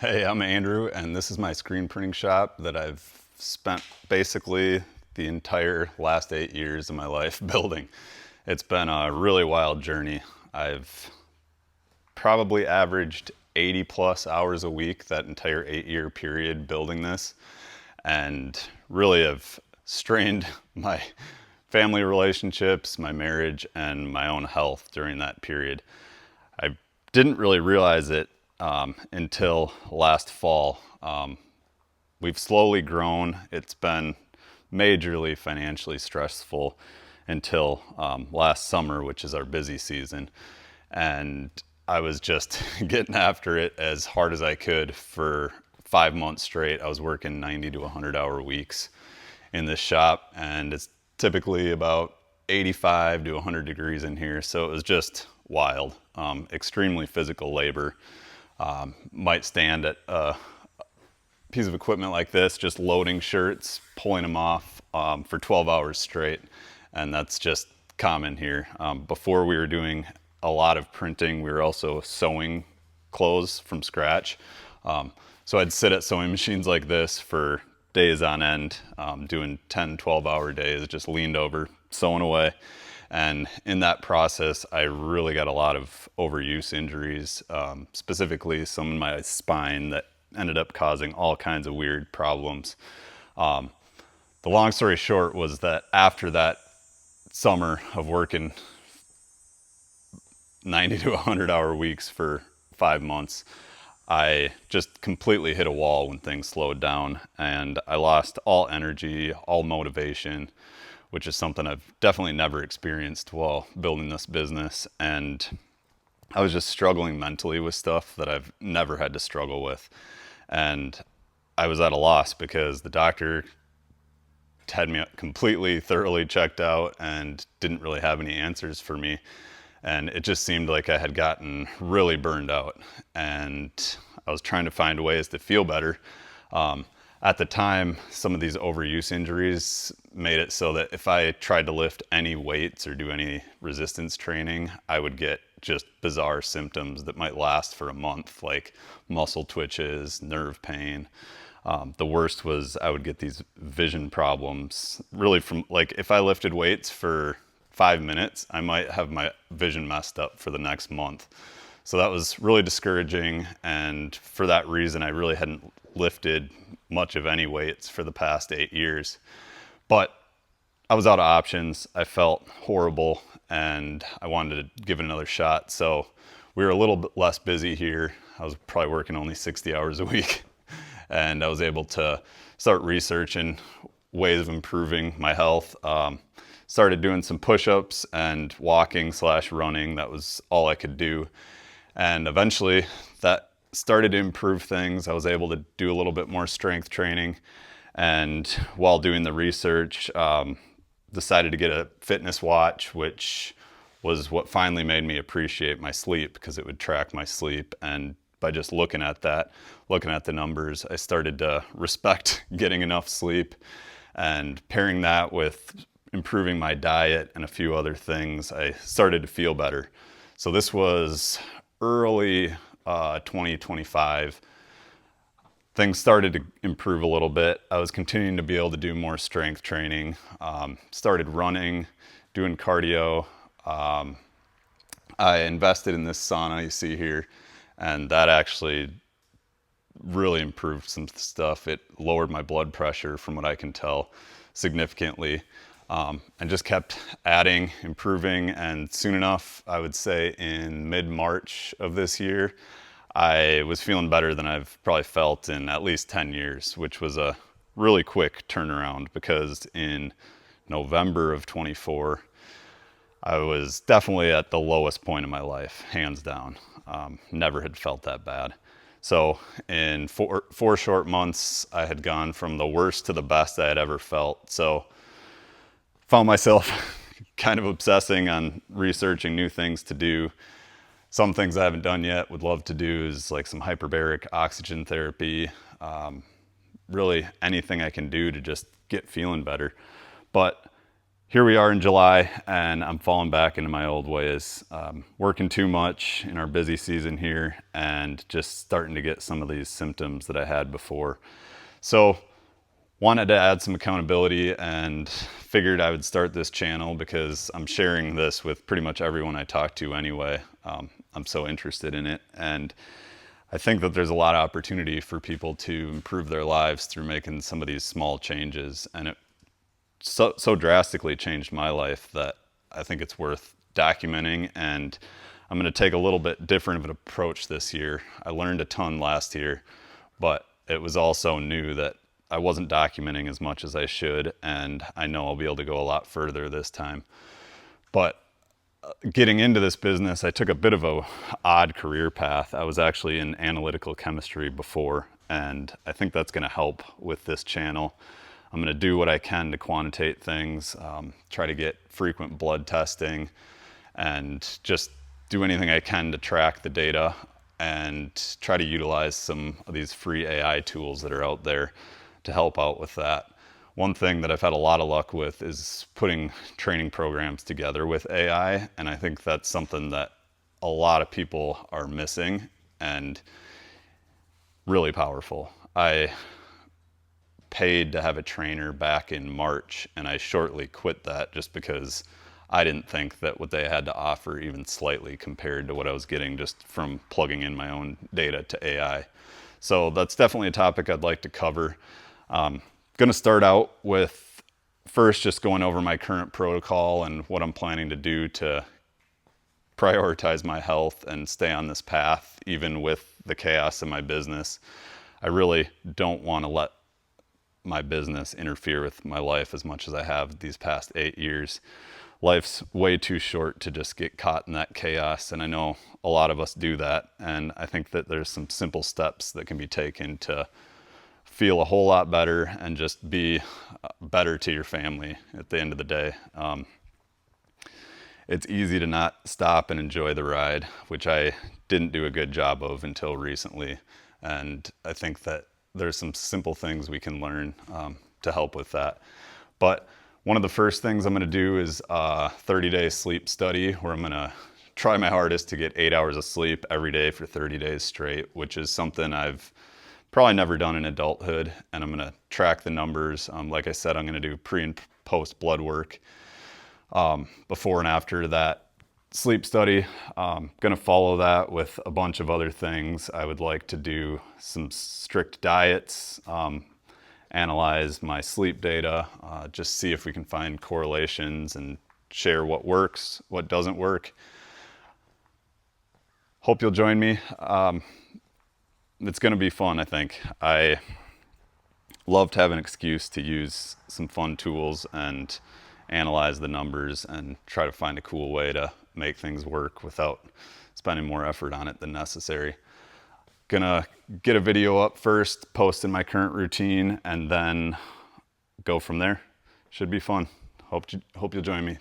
Hey, I'm Andrew, and this is my screen printing shop that I've spent basically the entire last 8 years of my life building. It's been a really wild journey. I've probably averaged 80 plus hours a week that entire 8 year period building this, and really have strained my family relationships, my marriage, and my own health during that period. I didn't really realize it until last fall. We've slowly grown. It's been majorly financially stressful until last summer, which is our busy season. And I was just getting after it as hard as I could for 5 months straight. I was working 90 to 100-hour weeks in this shop, and it's typically about 85 to 100 degrees in here. So it was just wild, extremely physical labor. Might stand at a piece of equipment like this, just loading shirts, pulling them off for 12 hours straight. And that's just common here. Before we were doing a lot of printing, we were also sewing clothes from scratch. So I'd sit at sewing machines like this for days on end, doing 10, 12-hour days, just leaned over, sewing away. And in that process, I really got a lot of overuse injuries, specifically some in my spine that ended up causing all kinds of weird problems. The long story short was that after that summer of working 90 to 100-hour weeks for 5 months, I just completely hit a wall when things slowed down, and I lost all energy, all motivation, which is something I've definitely never experienced while building this business. And I was just struggling mentally with stuff that I've never had to struggle with. And I was at a loss because the doctor had me completely thoroughly checked out and didn't really have any answers for me. And it just seemed like I had gotten really burned out, and I was trying to find ways to feel better. At the time, some of these overuse injuries made it so that if I tried to lift any weights or do any resistance training, I would get just bizarre symptoms that might last for a month, like muscle twitches, nerve pain. The worst was I would get these vision problems, really from like if I lifted weights for 5 minutes, I might have my vision messed up for the next month. So that was really discouraging. And for that reason, I really hadn't lifted much of any weights for the past 8 years. But I was out of options. I felt horrible and I wanted to give it another shot. So we were a little bit less busy here. I was probably working only 60 hours a week. And I was able to start researching ways of improving my health. Started doing some push-ups and walking / running. That was all I could do. And eventually that started to improve things. I was able to do a little bit more strength training. And while doing the research, decided to get a fitness watch, which was what finally made me appreciate my sleep because it would track my sleep. And by just looking at that, looking at the numbers, I started to respect getting enough sleep, and pairing that with improving my diet and a few other things, I started to feel better. So this was early 2025. Things started to improve a little bit. I was continuing to be able to do more strength training, started running, doing cardio. I invested in this sauna you see here, and that actually really improved some stuff. It lowered my blood pressure, from what I can tell, significantly, and just kept adding, improving. And soon enough, I would say in mid-March of this year, I was feeling better than I've probably felt in at least 10 years, which was a really quick turnaround because in November of 24, I was definitely at the lowest point in my life, hands down. Never had felt that bad. So in four short months, I had gone from the worst to the best I had ever felt. So found myself kind of obsessing on researching new things to do. Some things I haven't done yet, would love to do, is like some hyperbaric oxygen therapy. Really anything I can do to just get feeling better. But here we are in July, and I'm falling back into my old ways, working too much in our busy season here and just starting to get some of these symptoms that I had before. So wanted to add some accountability and figured I would start this channel because I'm sharing this with pretty much everyone I talk to anyway. I'm so interested in it, and I think that there's a lot of opportunity for people to improve their lives through making some of these small changes, and it so drastically changed my life that I think it's worth documenting. And I'm going to take a little bit different of an approach this year. I learned a ton last year, but it was also new that I wasn't documenting as much as I should, and I know I'll be able to go a lot further this time. But getting into this business, I took a bit of a odd career path. I was actually in analytical chemistry before, and I think that's going to help with this channel. I'm going to do what I can to quantitate things, try to get frequent blood testing, and just do anything I can to track the data and try to utilize some of these free AI tools that are out there to help out with that. One thing that I've had a lot of luck with is putting training programs together with AI, and I think that's something that a lot of people are missing and really powerful. I paid to have a trainer back in March, and I shortly quit that just because I didn't think that what they had to offer even slightly compared to what I was getting just from plugging in my own data to AI. So that's definitely a topic I'd like to cover. Going to start out with first just going over my current protocol and what I'm planning to do to prioritize my health and stay on this path even with the chaos in my business. I really don't want to let my business interfere with my life as much as I have these past 8 years. Life's way too short to just get caught in that chaos, and I know a lot of us do that, and I think that there's some simple steps that can be taken to feel a whole lot better and just be better to your family at the end of the day. It's easy to not stop and enjoy the ride, which I didn't do a good job of until recently, and I think that there's some simple things we can learn to help with that. But one of the first things I'm going to do is a 30-day sleep study where I'm going to try my hardest to get 8 hours of sleep every day for 30 days straight, which is something I've probably never done in adulthood. And I'm going to track the numbers. Like I said, I'm going to do pre and post blood work before and after that sleep study. Going to follow that with a bunch of other things. I would like to do some strict diets, analyze my sleep data, just see if we can find correlations and share what works, what doesn't work. Hope you'll join me. It's going to be fun, I think. I love to have an excuse to use some fun tools and analyze the numbers and try to find a cool way to make things work without spending more effort on it than necessary. Gonna get a video up first, post in my current routine, and then go from there. Should be fun. Hope you'll join me.